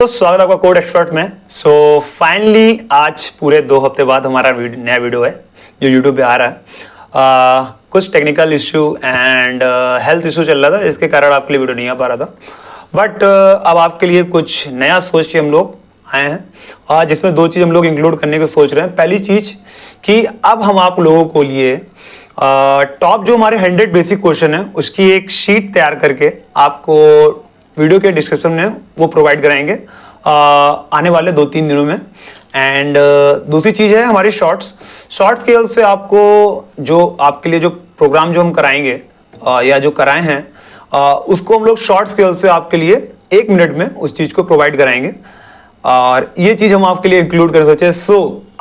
तो स्वागत है आपका कोड एक्सपर्ट में। फाइनली आज पूरे 2 हफ्ते बाद हमारा नया वीडियो है जो यूट्यूब पे आ रहा है। कुछ technical issue and health issue चल रहा था, इसके कारण आपके लिए वीडियो नहीं आ पा रहा था। बट अब आपके लिए कुछ नया सोच के हम लोग आए हैं, जिसमें 2 चीज़ हम लोग इंक्लूड करने की सोच रहे हैं। पहली चीज़ कि अब हम आप लोगों को लिए टॉप जो हमारे 100 बेसिक क्वेश्चन है उसकी एक शीट तैयार करके आपको वीडियो के डिस्क्रिप्शन में वो प्रोवाइड कराएंगे आने वाले 2-3 दिनों में। एंड दूसरी चीज़ है हमारी शॉर्ट्स की हेल्प से आपको जो आपके लिए जो प्रोग्राम जो हम कराएंगे या जो कराए हैं उसको हम लोग शॉर्ट्स की हेल्प से आपके लिए 1 मिनट में उस चीज़ को प्रोवाइड कराएंगे और ये चीज़ हम आपके लिए इंक्लूड कर सोचे।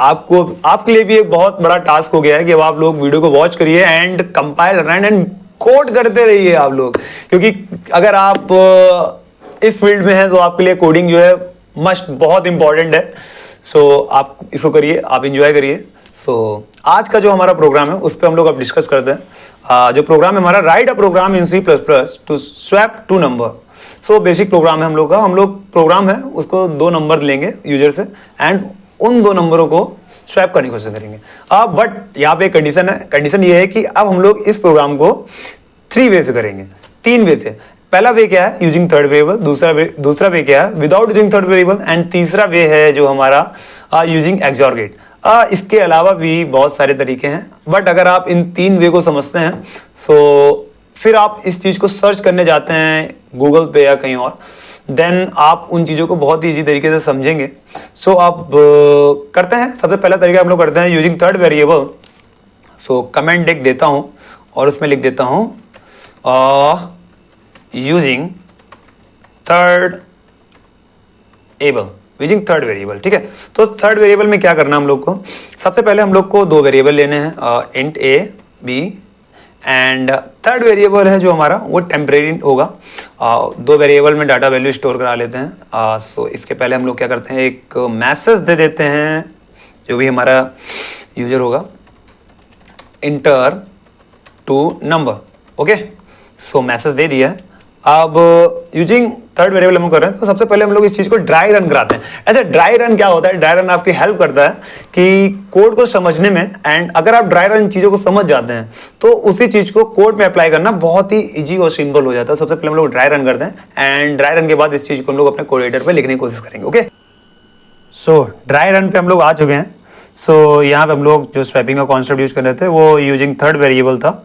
आपको आपके लिए भी एक बहुत बड़ा टास्क हो गया है कि अब आप लोग वीडियो को वॉच करिए and compile run and code करते रहिए आप लोग, क्योंकि अगर आप इस फील्ड में हैं तो आपके लिए कोडिंग जो है मस्ट बहुत इंपॉर्टेंट है। आप इसको करिए, आप इंजॉय करिए। आज का जो हमारा प्रोग्राम है उस पर हम लोग अब डिस्कस करते हैं। जो प्रोग्राम है हमारा, write a program in C++ to swap 2 number. Basic program है हम लोग का। हम लोग प्रोग्राम है उसको 2 नंबर लेंगे यूजर से एंड उन 2 नंबरों को स्वैप करने की कोशिश करेंगे। बट यहाँ पे एक कंडीशन है। कंडीशन ये है कि अब हम लोग इस प्रोग्राम को 3 वे से करेंगे, 3 वे से। पहला वे क्या है, यूजिंग थर्ड वेरिएबल। दूसरा वे क्या है, without using third variable. And तीसरा वे है जो हमारा यूजिंग एक्सऑर गेट। इसके अलावा भी बहुत सारे तरीके हैं, बट अगर आप इन 3 वे को समझते हैं फिर आप इस चीज़ को सर्च करने जाते हैं गूगल पे या कहीं और, देन आप उन चीज़ों को बहुत ही ईजी तरीके से समझेंगे। आप करते हैं। सबसे पहला तरीका हम लोग करते हैं यूजिंग थर्ड वेरिएबल। कमेंट एक देता हूँ और उसमें लिख देता हूँ यूजिंग थर्ड वेरिएबल। ठीक है, तो थर्ड वेरिएबल में क्या करना हम लोग को, सबसे पहले हम लोग को 2 वेरिएबल लेने हैं, int a b। And third variable है जो हमारा वो टेम्परेरी होगा। 2 वेरिएबल में डाटा वैल्यू स्टोर करा लेते हैं। इसके पहले हम लोग क्या करते हैं, एक मैसेज दे देते हैं जो भी हमारा यूजर होगा, enter two number. Okay, message दे दिया है। अब यूजिंग थर्ड वेरिएबल हम कर रहे हैं, तो सबसे पहले हम लोग इस चीज को ड्राई रन कराते हैं। ऐसे ड्राई रन क्या होता है, ड्राई रन आपकी हेल्प करता है कि कोड को समझने में। एंड अगर आप ड्राई रन चीजों को समझ जाते हैं तो उसी चीज को कोड में अप्लाई करना बहुत ही इजी और सिंपल हो जाता है। सबसे पहले हम लोग ड्राई रन करते हैं एंड ड्राई रन के बाद इस चीज को हम लोग अपने कोड एडिटर पे लिखने की कोशिश करेंगे। ओके, ड्राई रन पे हम लोग आ चुके हैं। यहाँ पे हम लोग जो स्वैपिंग का कॉन्सेप्ट यूज कर रहे थे वो यूजिंग थर्ड वेरिएबल था।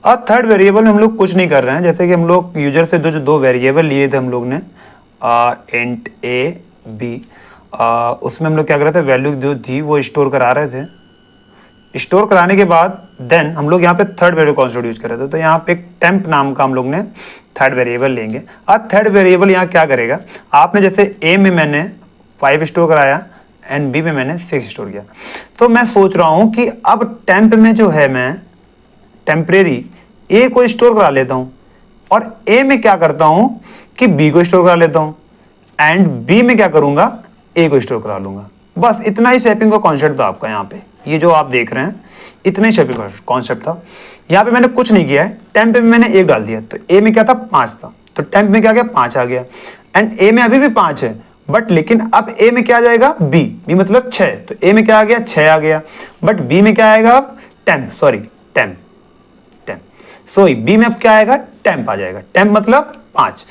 और थर्ड वेरिएबल में हम लोग कुछ नहीं कर रहे हैं, जैसे कि हम लोग यूजर से जो 2 वेरिएबल लिए थे हम लोग ने, इंट a b, उसमें हम लोग क्या कर रहे थे, वैल्यू जो थी वो स्टोर करा रहे थे। स्टोर कराने के बाद देन हम लोग यहाँ पे थर्ड वेरिएबल कॉन्सेप्ट यूज कर रहे थे। तो यहाँ पे एक टेम्प नाम का हम लोग ने थर्ड वेरिएबल लेंगे। और थर्ड वेरिएबल यहाँ क्या करेगा, आपने जैसे a में मैंने 5 स्टोर कराया एंड b में मैंने 6 स्टोर किया। तो मैं सोच रहा हूँ कि अब टेम्प में जो है मैं टेम्परेरी a को स्टोर करा लेता हूं और a में क्या करता हूं कि b को स्टोर करा लेता हूं एंड b में क्या करूंगा, a को स्टोर करा लूंगा। बस इतना ही शेपिंग का कॉन्सेप्ट था आपका। यहाँ पे ये जो आप देख रहे हैं इतना ही शेपिंग का कॉन्सेप्ट था। यहाँ पे मैंने कुछ नहीं किया है। टेम्प में मैंने 1 डाल दिया, तो a में क्या था, 5 था, तो टेम्प में क्या गया, 5 आ गया। एंड a में अभी भी 5 है, बट लेकिन अब a में क्या आ जाएगा, b मतलब 6, तो a में क्या आ गया, 6 आ गया। बट b में क्या आएगा, अब टेम्प बी में अब क्या आएगा, टेम्प आ जाएगा। टेम्प मतलब 5।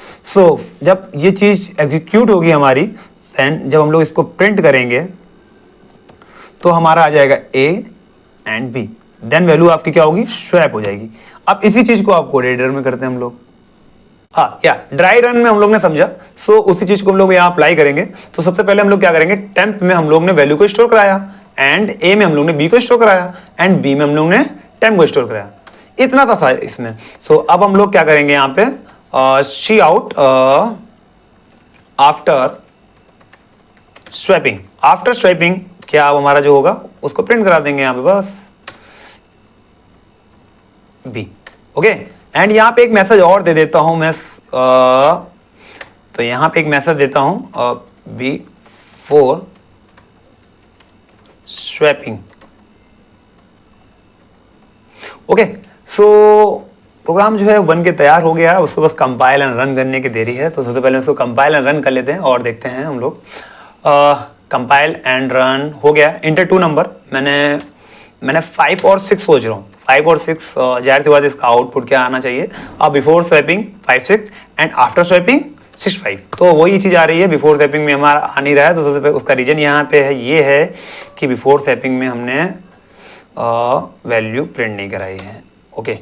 जब ये चीज एग्जीक्यूट होगी हमारी, देन जब हम लोग इसको प्रिंट करेंगे तो हमारा आ जाएगा a and b। Then value आपकी क्या होगी, स्वैप हो जाएगी। अब इसी चीज को आप कोड एडिटर में करते हैं हम लोग। हाँ, या ड्राई रन में हम लोग ने समझा। उसी चीज को हम लोग यहाँ अप्लाई करेंगे। तो सबसे पहले हम लोग क्या करेंगे, टेम्प में हम लोग ने वैल्यू को स्टोर कराया एंड a में हम लोग ने b को स्टोर कराया एंड b में हम लोग ने टेम्प को स्टोर कराया। इतना था इसमें। अब हम लोग क्या करेंगे यहाँ पे, सी आउट आफ्टर स्वैपिंग क्या अब हमारा जो होगा उसको प्रिंट करा देंगे यहाँ पे, बस b। ओके, एंड यहाँ पे एक मैसेज और दे देता हूं मैं। तो यहाँ पे एक मैसेज देता हूं, b4 स्वैपिंग। ओके, प्रोग्राम जो है बन के तैयार हो गया, उसको बस कंपाइल एंड रन करने की देरी है। तो सबसे पहले उसको कंपाइल एंड रन कर लेते हैं और देखते हैं हम लोग। कंपाइल एंड रन हो गया। इंटर टू नंबर मैंने 5 और 6 सोच रहा हूँ। 5 और 6 जाहिर सी बात है इसका आउटपुट क्या आना चाहिए। अब before swapping 5 6 and after swapping 6 5, तो वही चीज़ आ रही है। बिफोर स्वैपिंग में हमारा आ नहीं रहा है, तो सबसे पहले उसका रीजन यहाँ पे है, ये है कि बिफोर स्वैपिंग में हमने वैल्यू प्रिंट नहीं कराई है। ओके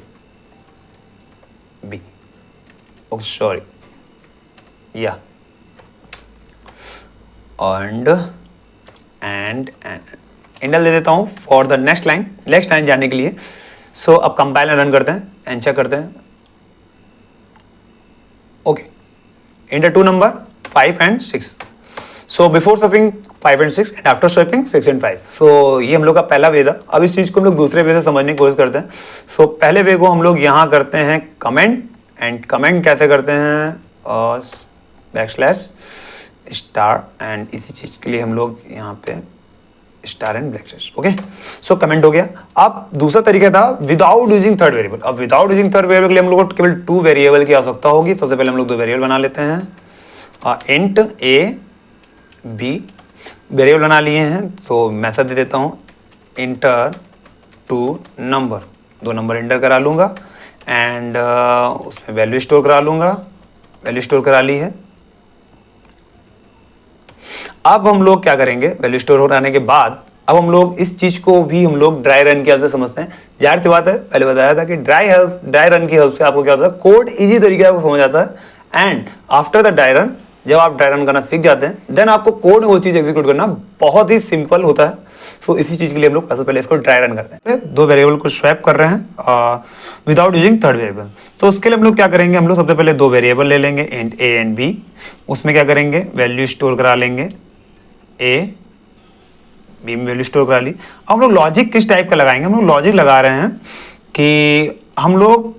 बी, ओके सॉरी, या एंड इंडल दे देता हूँ फॉर द नेक्स्ट लाइन जाने के लिए। सो अब कंपाइल रन करते हैं एंड चेक करते हैं। Okay, enter two number 5 and 6। So before swapping 5 and 6 and after swapping 6 and 5। So ये हम लोग का पहला वे था। अब इस चीज़ को हम लोग दूसरे वे से समझने की कोशिश करते हैं। सो पहले वे को हम लोग यहाँ करते हैं कमेंट, एंड कमेंट कैसे करते हैं, बैकस्लैश स्टार, एंड इसी चीज़ के लिए हम लोग यहाँ पे star and black slash. Okay, so comment हो गया। अब दूसरा तरीका था विदाउट यूजिंग थर्ड वेरिएबल। अब विदाउट यूजिंग थर्ड वेरिएबल के लिए हम लोग को केवल 2 वेरिएबल की आवश्यकता होगी। सबसे पहले हम लोग 2 वेरिएबल बना लेते हैं। इंट ए बी वेरिएबल बना लिए हैं, तो मेथड दे देता हूँ enter two number. 2 number enter करा लूँगा एंड उसमें वैल्यू स्टोर करा लूँगा। वैल्यू स्टोर करा ली है। अब हम लोग क्या करेंगे, वैल्यू स्टोर हो जाने के बाद अब हम लोग इस चीज को भी हम लोग ड्राई रन की हेल्प से समझते हैं। जाहिर सी बात है, पहले बताया था कि ड्राई रन की हेल्प से आपको क्या होता है, कोड इजी तरीके से समझ आता है। And after the dry run, जब आप ड्राई रन करना सीख जाते हैं, देन आपको कोड में वो चीज एग्जीक्यूट करना बहुत ही सिंपल होता है। सो इसी चीज के लिए हम लोग सबसे पहले इसको ड्राई रन करते हैं। 2 वेरिएबल को स्वैप कर रहे हैं विदाउट यूजिंग थर्ड वेरिएबल। तो उसके लिए हम लोग क्या करेंगे, हम लोग सबसे पहले 2 वेरिएबल ले लेंगे, इंट ए एंड बी। उसमें क्या करेंगे, वैल्यू स्टोर करा लेंगे। ए बी में वैल्यू स्टोर करा ली। अब हम लोग लॉजिक किस टाइप का लगाएंगे, हम लोग लॉजिक लगा रहे हैं कि हम लोग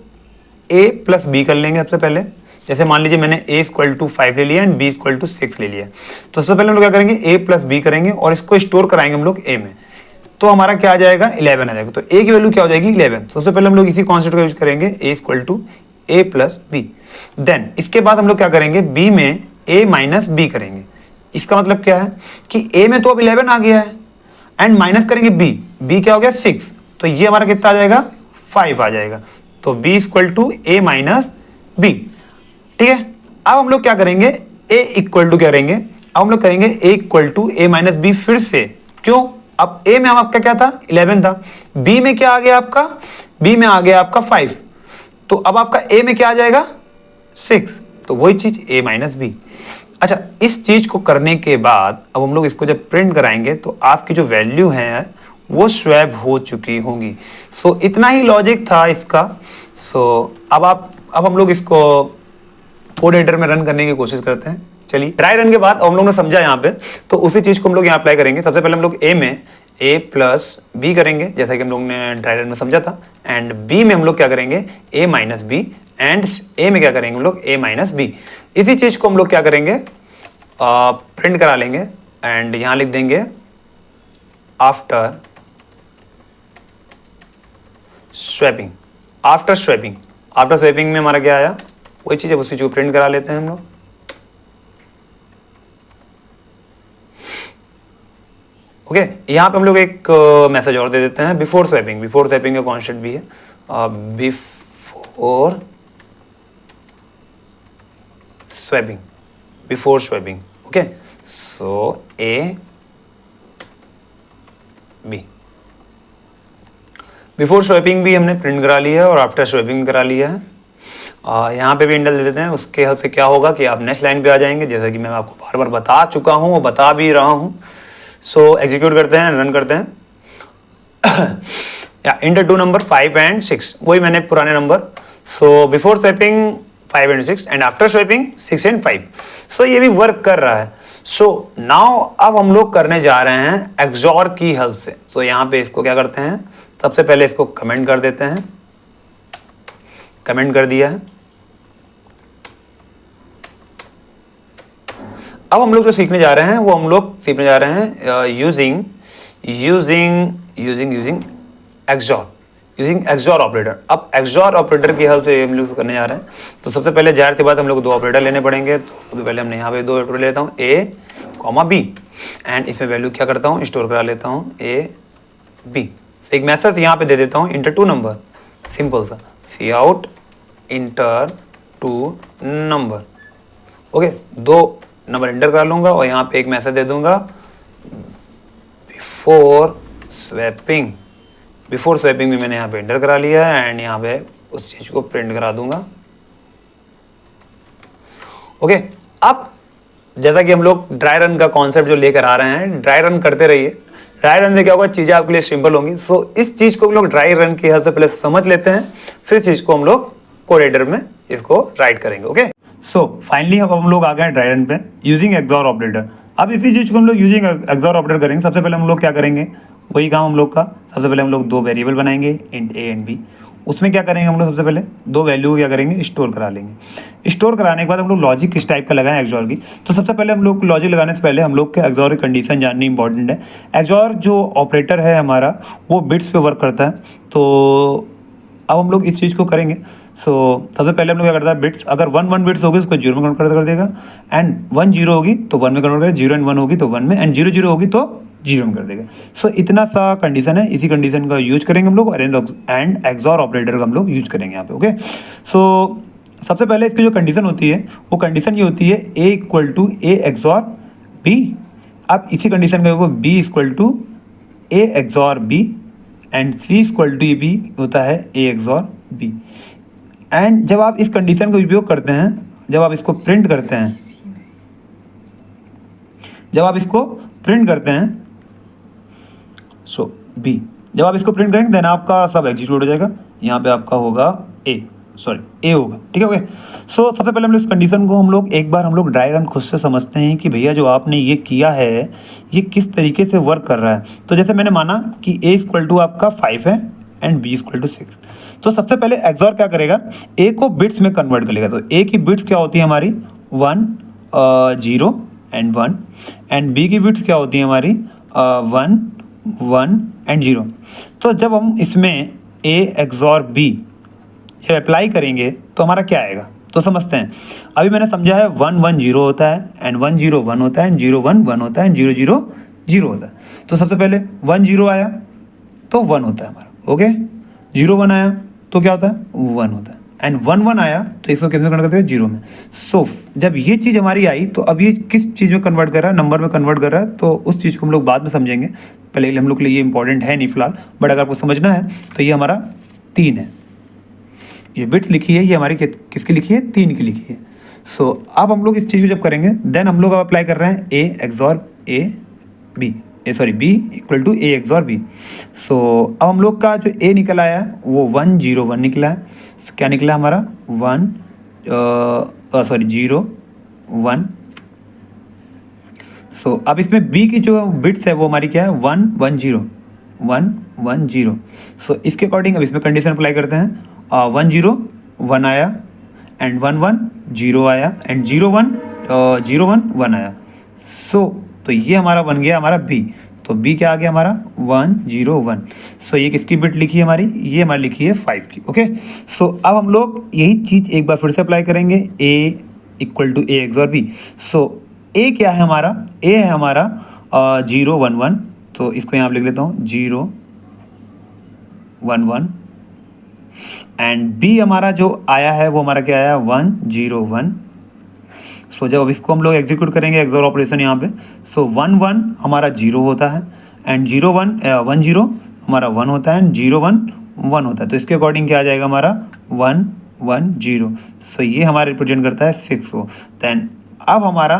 ए प्लस बी कर लेंगे सबसे पहले। जैसे मान लीजिए मैंने a = 5 ले लिया एंड b = 6 ले लिया, तो सबसे पहले हम लोग क्या करेंगे, a प्लस बी करेंगे और इसको स्टोर कराएंगे हम लोग a में। तो हमारा क्या आ जाएगा, 11 आ जाएगा। तो a की वैल्यू क्या हो जाएगी, 11। तो सबसे पहले हम लोग इसी कॉन्सेप्ट का यूज करेंगे, a = a plus B. Then इसके बाद हम लोग क्या करेंगे, b में a माइनस बी करेंगे। इसका मतलब क्या है कि a में तो अब 11 आ गया है एंड माइनस करेंगे b क्या हो गया 6, तो ये हमारा कितना आ जाएगा 5 आ जाएगा। तो b = a माइनस बी। ठीक है, अब हम लोग क्या करेंगे, a इक्वल टू क्या करेंगे, अब हम लोग करेंगे a = a माइनस बी फिर से। क्यों, अब a में हम आपका क्या था 11 था, b में क्या आ गया आपका, b में आ गया आपका 5, तो अब आपका a में क्या आ जाएगा 6, तो वही चीज a माइनस बी। अच्छा, इस चीज को करने के बाद अब हम लोग इसको जब प्रिंट कराएंगे तो आपकी जो वैल्यू है वो स्वैप हो चुकी होंगी। सो इतना ही लॉजिक था इसका। सो अब हम लोग इसको कोड एडिटर में रन करने की कोशिश करते हैं। चलिए, ड्राई रन के बाद हम लोग ने समझा यहाँ पे, तो उसी चीज को हम लोग यहाँ अप्लाई करेंगे। सबसे पहले हम लोग a में a प्लस बी करेंगे, जैसा कि हम लोग ने ड्राई रन में समझा था। एंड b में हम लोग क्या करेंगे, a minus B, and a में क्या करेंगे हम लोग a माइनस बी। इसी चीज को हम लोग क्या करेंगे, प्रिंट करा लेंगे एंड यहां लिख देंगे आफ्टर स्वैपिंग। आफ्टर स्वैपिंग में हमारा क्या आया, वही चीज है, उसी चीज को प्रिंट करा लेते हैं हम लोग। ओके, यहां पे हम लोग एक मैसेज और दे देते हैं, बिफोर स्वैपिंग का कॉन्सेप्ट भी है, before swapping. Okay, so A B, before swapping भी हमने प्रिंट करा लिया है और आफ्टर स्वैपिंग करा लिया है। यहाँ पे भी इंडल दे देते हैं। उसके हेल्प से क्या होगा कि आप नेक्स्ट लाइन पे आ जाएंगे, जैसा कि मैं आपको बार बार बता चुका हूँ और बता भी रहा हूँ। सो एग्जीक्यूट करते हैं, रन करते हैं। या इंटर टू नंबर 5 and 6, वही मैंने पुराने number. So before swapping 5 and 6 and after swapping 6 and 5। So ये भी वर्क कर रहा है। सो नाउ अब हम लोग करने जा रहे हैं एक्सॉर की हेल्प से। सो यहाँ पे इसको क्या करते हैं, सबसे पहले इसको कमेंट कर देते हैं। कमेंट कर दिया है। अब हम लोग जो सीखने जा रहे हैं वो हम लोग सीखने जा रहे हैं using XOR. Using XOR operator. अब एक्सॉर ऑपरेटर की हेल्प से हम लोग करने जा रहे हैं। तो सबसे पहले जाहिर सी बात हम लोग दो ऑपरेटर लेने पड़ेंगे। तो सबसे पहले हमने यहाँ पे दो ऑपरेटर लेता हूँ ए कॉमा बी, एंड इसमें वैल्यू क्या करता हूँ, स्टोर करा लेता हूँ ए बी। एक मैसेज यहाँ पे दे देता हूँ इंटर टू नंबर, सिंपल सा cout enter two number. Okay, दो नंबर इंटर कर लूँगा और यहाँ पे एक मैसेज दे दूंगा बिफोर स्वैपिंग। बिफोर स्वैपिंग भी मैंने यहाँ पे इंटर करा लिया है एंड यहाँ पे उस चीज को प्रिंट करा दूंगा। ओके, अब जैसा कि हम लोग ड्राई रन का कॉन्सेप्ट जो लेकर आ रहे हैं, ड्राई रन करते रहिए। ड्राई रन से क्या होगा, चीजें आपके लिए सिंपल होंगी। सो इस चीज को हम लोग ड्राई रन की हेल्प से पहले समझ लेते हैं, फिर चीज को हम लोग कोड एडिटर में इसको राइट करेंगे। ओके, सो फाइनली अब हम लोग आ गए ड्राई रन पे यूजिंग एक्सॉर ऑपरेटर। अब इसी चीज को हम लोग यूजिंग एक्सॉर ऑपरेटर करेंगे। सबसे पहले हम लोग क्या करेंगे, वही काम हम लोग का। सबसे पहले हम लोग दो वेरिएबल बनाएंगे, इंट ए एंड बी। उसमें क्या करेंगे हम लोग, सबसे पहले दो वैल्यू को क्या करेंगे, स्टोर करा लेंगे। स्टोर कराने के बाद हम लोग लॉजिक किस टाइप का लगाएं एक्सॉर की। तो सबसे पहले हम लोग लॉजिक लगाने से पहले हम लोग के एक्सॉर की कंडीशन जाननी इंपॉर्टेंट है। एक्सॉर जो ऑपरेटर है हमारा वो बिट्स पे वर्क करता है। तो अब हम लोग इस चीज़ को करेंगे। सबसे पहले हम लोग क्या करता है, बिट्स अगर 1 बिट्स होगी उसको 0 में कन्वर्ट कर देगा, एंड 1 0 होगी तो 1 में कन्वर्ट करेगा, 0 एंड 1 होगी तो 1 में, एंड 0 0 होगी तो 0 में कर देगा। इतना सा कंडीशन है। इसी कंडीशन का यूज करेंगे हम लोग एंड एक्सॉर ऑपरेटर का हम लोग यूज करेंगे यहाँ पे। ओके, सबसे पहले इसकी जो कंडीशन होती है वो कंडीशन ये होती है A equal to A XOR B. अब इसी कंडीशन का B equal to A XOR B and C equal to B होता है ए एक्सॉर बी। एंड जब आप इस कंडीशन का उपयोग करते हैं, जब आप इसको प्रिंट करते हैं, बी जब आप इसको प्रिंट करेंगे देन आपका सब एग्जीक्यूट हो जाएगा। यहाँ पे आपका होगा ए होगा। ठीक है, ओके। सबसे पहले हम लोग इस कंडीशन को एक बार हम लोग ड्राई रन खुद से समझते हैं कि भैया जो आपने ये किया है ये किस तरीके से वर्क कर रहा है। तो जैसे मैंने माना कि ए इक्वल टू आपका 5 है एंड बी इक्वल टू 6। तो सबसे पहले एक्सॉर क्या करेगा, ए को बिट्स में कन्वर्ट कर लेगा। तो ए की बिट्स क्या होती है हमारी 1 0 एंड 1, एंड बी की बिट्स क्या होती है हमारी 1 1 एंड 0। तो जब हम इसमें ए एक्सॉर बी जब अप्लाई करेंगे तो हमारा क्या आएगा, तो समझते हैं। अभी मैंने समझा है 1 1 0 होता है एंड 1 0 1 होता है एंड 0 1 1 होता है एंड 0 0 0 होता है। तो सबसे पहले 1 0 आया तो 1 होता है हमारा। ओके, 0 1 आया तो क्या होता है 1 होता है, एंड 1 1 आया तो इसको किस में कन्वर्ट करते हैं 0 में। जब ये चीज़ हमारी आई तो अब ये किस चीज़ में कन्वर्ट कर रहा है, नंबर में कन्वर्ट कर रहा है। तो उस चीज़ को हम लोग बाद में समझेंगे, पहले हम लोग के लिए ये इंपॉर्टेंट है नहीं फिलहाल, बट अगर आपको समझना है तो ये हमारा 3 है। ये बिट्स लिखी है ये हमारी किसकी लिखी है, 3 की लिखी है। अब हम लोग इस चीज़ को जब करेंगे देन हम लोग अब अप्लाई कर रहे हैं A XOR B equal to A XOR B. अब हम लोग का जो ए निकल आया है वो 1 0 1 निकला है। क्या निकला हमारा 0 1। अब इसमें बी की जो बिट्स है वो हमारी क्या है 1 1 0 1 1 0। इसके अकॉर्डिंग अब इसमें कंडीशन अप्लाई करते हैं। 1 0 1 आया एंड 1 1 0 आया एंड 0 1 0 1 1 आया। तो ये हमारा बन गया हमारा बी। तो बी क्या आ गया हमारा 1 0 1। ये किसकी बिट लिखी है हमारी, ये हमारी लिखी है 5 की। ओके, अब हम लोग यही चीज़ एक बार फिर से अप्लाई करेंगे A equal to A XOR B. A क्या है हमारा, ए है हमारा 0 1 1। तो इसको यहाँ लिख लेता हूँ 0 1 1 एंड बी हमारा जो आया है वो हमारा क्या आया 1 0 1। जब अब इसको हम लोग एग्जीक्यूट करेंगे एक्सॉर ऑपरेशन यहाँ पे, 1 1 हमारा 0 होता है एंड 0 1 1 0 हमारा 1 होता है एंड 0 1 1 होता है। तो इसके अकॉर्डिंग क्या आ जाएगा हमारा 1 1 0। ये हमारा रिप्रेजेंट करता है 6 को। दैन अब हमारा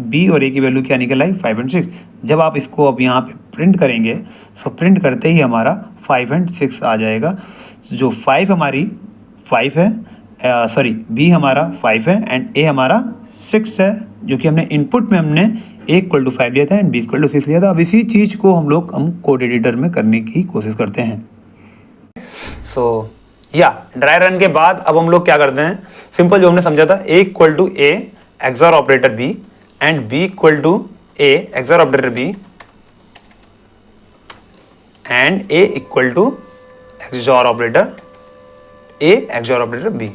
बी और ए की वैल्यू क्या निकल आई 5 एंड 6। जब आप इसको अब यहाँ पे प्रिंट करेंगे प्रिंट करते ही हमारा 5 एंड 6 आ जाएगा। जो 5 हमारी 5 है, बी हमारा 5 है एंड ए हमारा 6 है, जो कि हमने इनपुट में हमने ए इक्वल टू 5 लिया था एंड बी इक्वल टू 6 लिया था। अब इसी चीज़ को हम कोड एडिटर में करने की कोशिश करते हैं। ड्राई रन के बाद अब हम लोग क्या करते हैं, सिंपल जो हमने समझा था A equal to A XOR operator B and B equal to A XOR operator B and A equal to XOR operator A XOR operator B।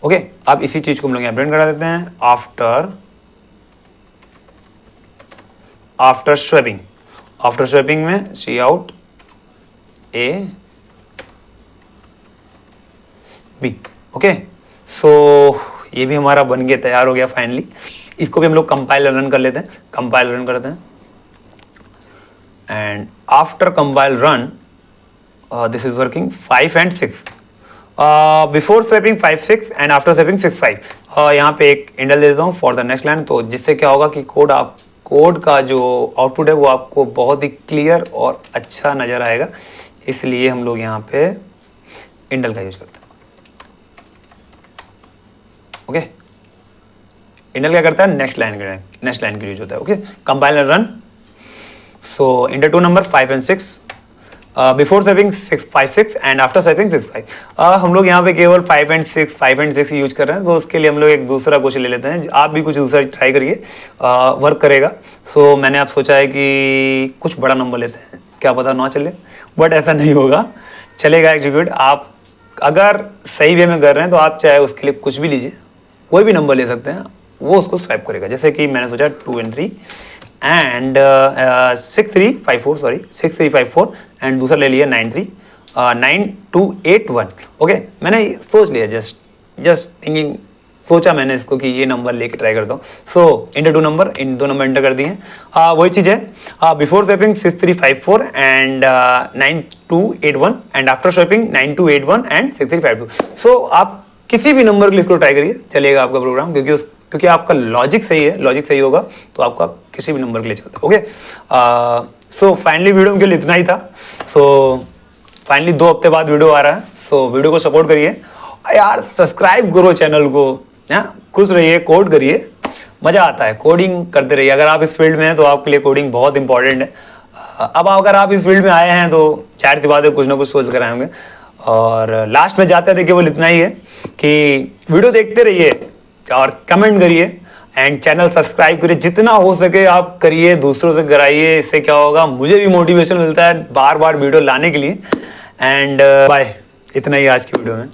Okay, अब इसी चीज को हम लोग यहाँ प्रिंट करा देते हैं आफ्टर स्वैपिंग में सी आउट A B। ओके, सो ये भी हमारा बन गया, तैयार हो गया फाइनली। इसको भी हम लोग कंपाइल रन कर लेते हैं, कंपाइल रन करते हैं and after compile run this is working 5 and 6 before swapping 5 6 and after swapping 6 5। यहाँ पे एक इंडल दे देता हूँ फॉर द नेक्स्ट लाइन, तो जिससे क्या होगा कि कोड का जो आउटपुट है वो आपको बहुत ही क्लियर और अच्छा नज़र आएगा, इसलिए हम लोग यहाँ पे इंडल का यूज करते हैं। ओके, इंडल क्या करता है, नेक्स्ट लाइन के यूज होता है। Okay, compiler run, so enter two number 5 and 6 before swapping 5 6 and after swapping 6 5। हम लोग यहाँ पे केवल 5 and 6 यूज कर रहे हैं, तो उसके लिए हम लोग एक दूसरा क्वेश्चन ले लेते हैं। आप भी कुछ दूसरा ट्राई करिए, वर्क करेगा। सो मैंने आप सोचा है कि कुछ बड़ा नंबर लेते हैं, क्या पता ना चले, बट ऐसा नहीं होगा, चलेगा एग्जीक्यूट। आप अगर सही वे में कर रहे हैं तो आप चाहे उसके लिए कुछ भी लीजिए, कोई भी नंबर ले सकते हैं, वो उसको स्वैप करेगा। जैसे कि मैंने सोचा 2 and 3 एंड 6 3 5 4 एंड दूसरा ले लिया 9 3 9 2 8 1। ओके, मैंने सोच लिया, जस्ट थिंकिंग, सोचा मैंने इसको कि ये नंबर लेके ट्राई करता हूँ। सो इंटर दो नंबर एंटर कर दिए। वही चीज़ है, before swapping 6 3 5 4 and 9 2 8 1 and after swapping 9 2 8 1 and 6 3 5 2। सो आप किसी भी नंबर के लिए इसको ट्राई करिए, चलेगा आपका प्रोग्राम, क्योंकि आपका लॉजिक सही है, लॉजिक सही होगा तो आपका किसी भी नंबर के लिए चलता है। ओके, सो फाइनली वीडियो के लिए इतना ही था। सो फाइनली 2 हफ्ते बाद वीडियो आ रहा है, सो वीडियो को सपोर्ट करिए यार, सब्सक्राइब करो चैनल को, खुश रहिए, कोड करिए, मज़ा आता है, कोडिंग करते रहिए। अगर आप इस फील्ड में हैं तो आपके लिए कोडिंग बहुत इंपॉर्टेंट है। अब अगर आप इस फील्ड में आए हैं तो जाहिर सी बात है कुछ ना कुछ सोच कर आएंगे। और लास्ट में जाते थे केवल इतना ही है कि वीडियो देखते रहिए और कमेंट करिए एंड चैनल सब्सक्राइब करिए, जितना हो सके आप करिए, दूसरों से कराइए। इससे क्या होगा, मुझे भी मोटिवेशन मिलता है बार बार वीडियो लाने के लिए। एंड बाय, इतना ही आज की वीडियो में।